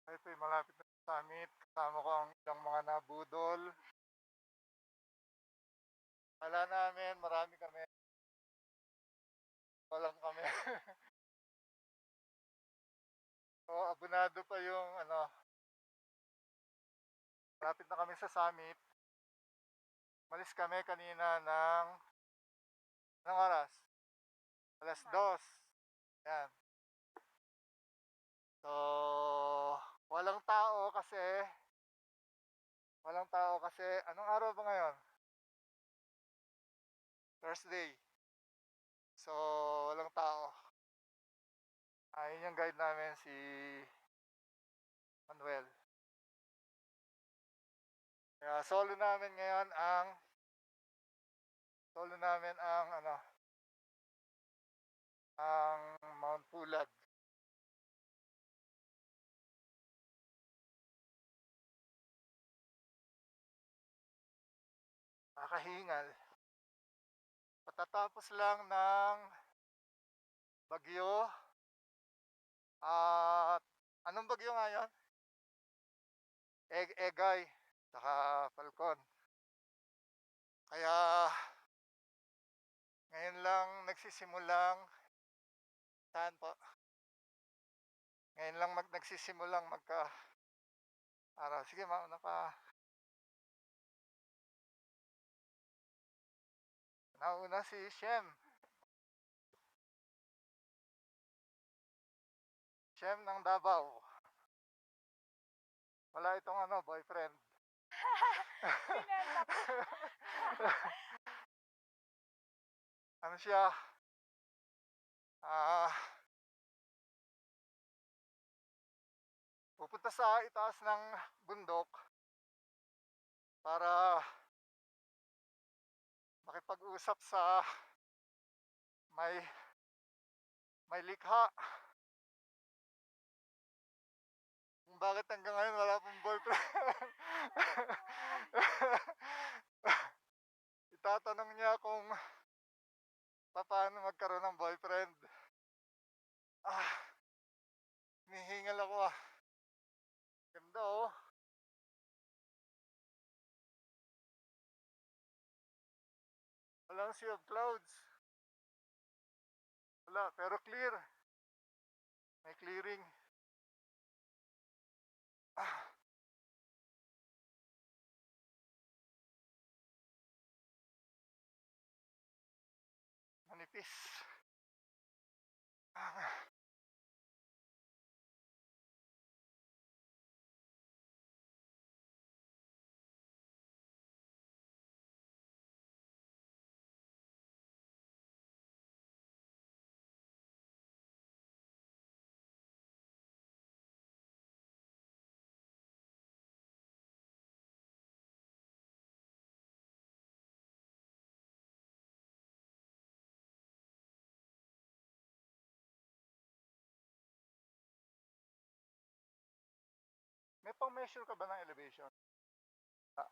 Ito'y malapit na sa summit, kasama ko ang ilang mga nabudol. Akala namin marami kami, walang kami. So, abunado pa yung ano, malapit na kami sa summit. Umalis kami kanina ng anong oras? 2:00. Yan. So, walang tao kasi anong araw ba ngayon? Thursday. So, walang tao. Yun yung guide namin si Manuel. Kaya solo namin ang ano, ang Mount Pulag. Nakakahingal. Patatapos lang ng bagyo at anong bagyo nga yun? Egay, saka Falcon. Kaya ngayon lang nagsisimulang saan po? Ngayon lang nagsisimulang magka-araw. Sige, mauna ka. Nauna si Shem. Shem ng Davao. Wala itong ano, boyfriend. Sinenda ko. Ano siya? Ah, pupunta sa itaas ng bundok para makipag-usap sa may may likha. Kung bakit hanggang ngayon wala pong boyfriend. Itatanong niya kung paano magkaroon ng boyfriend. Ah, hinihingal ako ah. Ganda oh. Walang sea of clouds. Wala, pero clear. May clearing. Ah, manipis. Ah, may pang-measure ka ba ng elevation? Ah,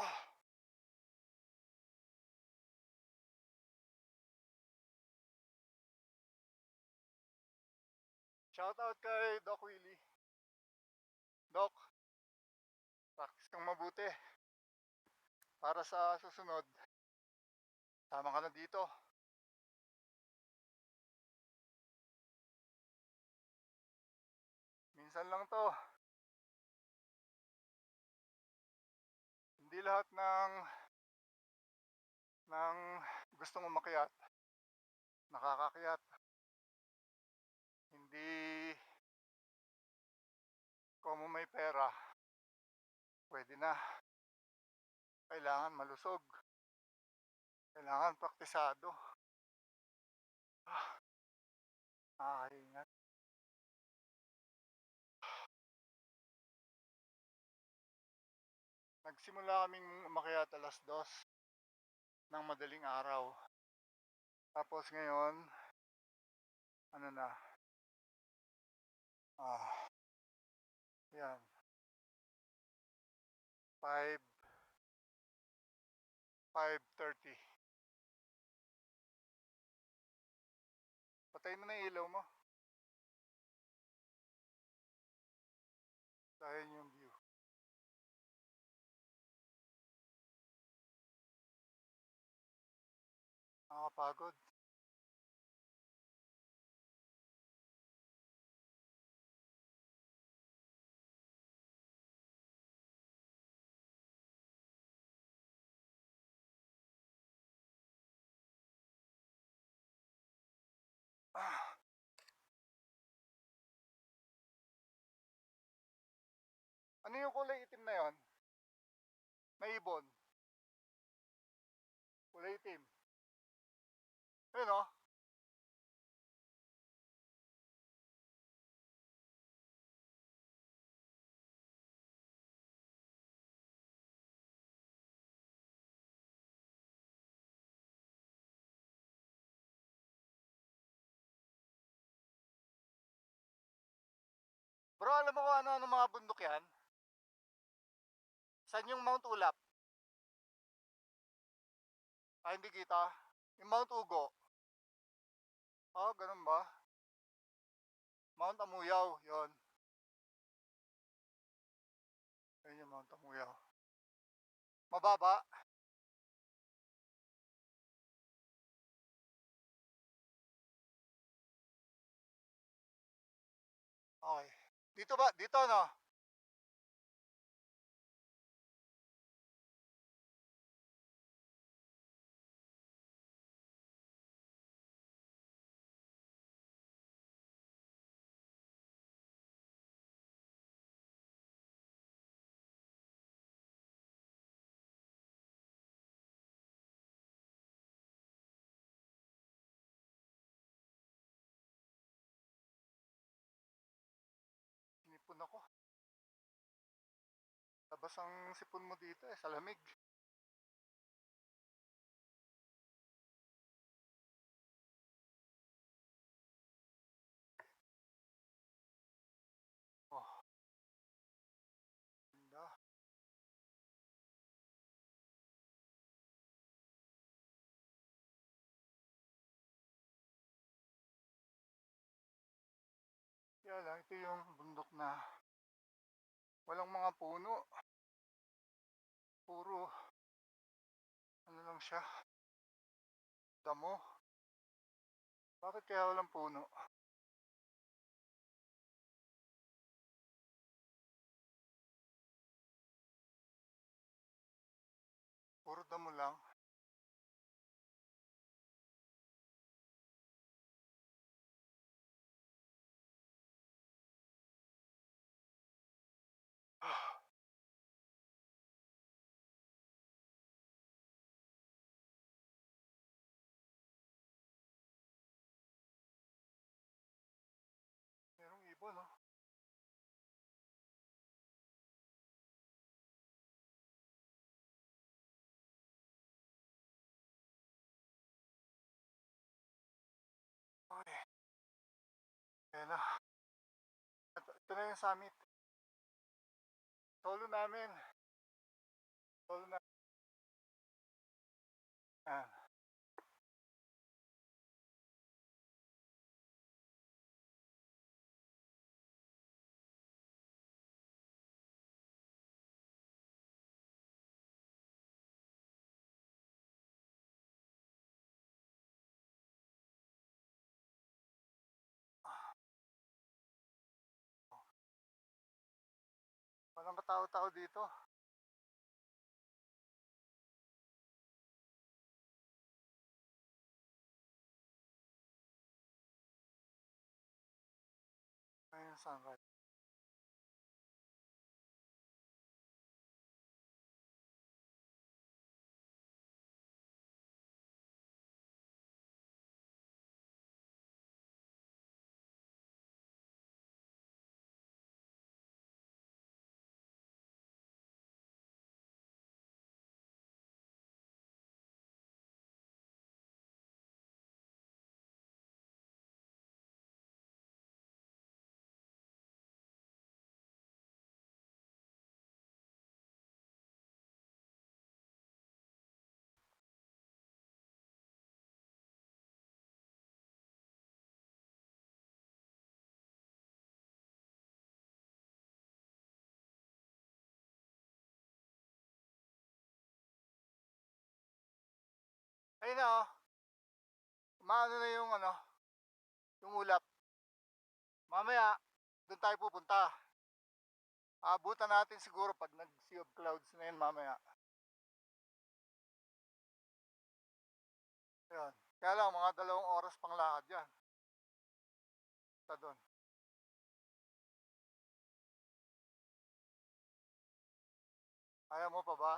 ah, shout out kay Doc Willie. Doc, practice kang mabuti. Para sa susunod, tama ka na dito. Minsan lang to. Hindi lahat ng gustong umakyat, nakakakyat. Hindi kung may pera, pwede na. Kailangan malusog. Kailangan praktisado. Ah, nakakahingat. Nagsimula kaming umakyat 2:00 ng madaling araw. Tapos ngayon, ano na, yan, 5, 5:30. Patayin mo na yung ilaw mo. Sayang yung view. Nakakapagod. Ah, ano yung kulay itim na yon? May ibon. Kulay itim. Ayun oh. Bro, alam mo kung ano mga bundok yan? Saan yung Mount Ulap? Ah, hindi kita. Yung Mount Ugo. Ah, ganun ba? Mount Amuyaw, yon. Ayun yung Mount Amuyaw. Mababa. Okay. Dito ba? Dito no? Sinipon ako. Labas ang sipon mo dito eh, sa lamig. Oh, ganda. Kaya lang, ito yung bundok na walang mga puno. Puro, ano lang siya, damo. Bakit kaya walang puno? Puro damo lang. Merong ibon, no? Okay, kaya na. Ito na yung summit. Solo namin. Solo na. Ah, walang katao-tao dito. Ayun, sunrise. Ayun na, oh, umaano na yung ano, yung ulap. Mamaya dun tayo pupunta. Aabutan natin siguro 'pag nag-sea of clouds na yun mamaya. Ayun, kaya lang mga 2 oras pang lakad yan, punta dun. Kaya mo pa ba?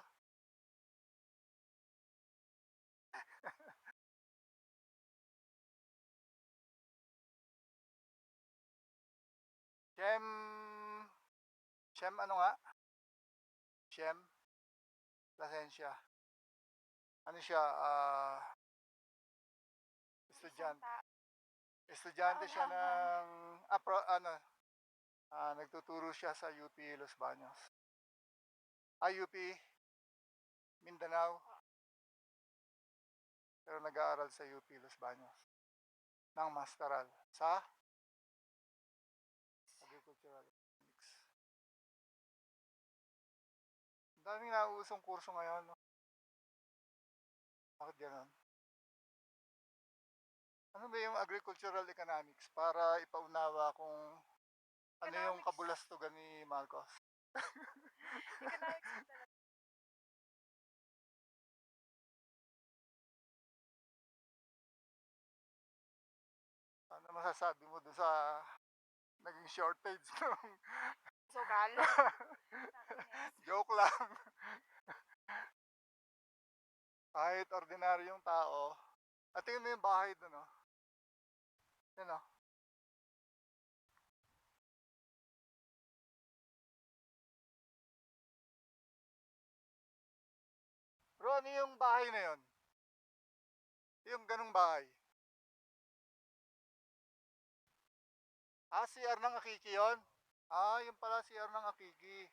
Siyem Siyem ano nga? Siyem Plasencia. Ano siya, estudyante. Estudyante siya ng ano, nagtuturo siya sa UP Los Baños. UP Mindanao, pero nag-aaral sa UP Los Baños ng masteral sa agricultural economics. Ang daming nauusong kurso ngayon, no? Bakit gano'n? Ano ba yung agricultural economics para ipaunawa kung ano yung kabulastugan ni Marcos? Economics talaga. Ano masasabi mo dun sa naging shortage ng Sukal. Nakakainis. joke lang. Kahit ordinaryong tao, at tingnan mo yung bahay dun, oh. Yan, oh. Bro, ano yung bahay na yun? Yung ganung bahay. CR ng Akiki yun? Yung pala CR ng Akiki.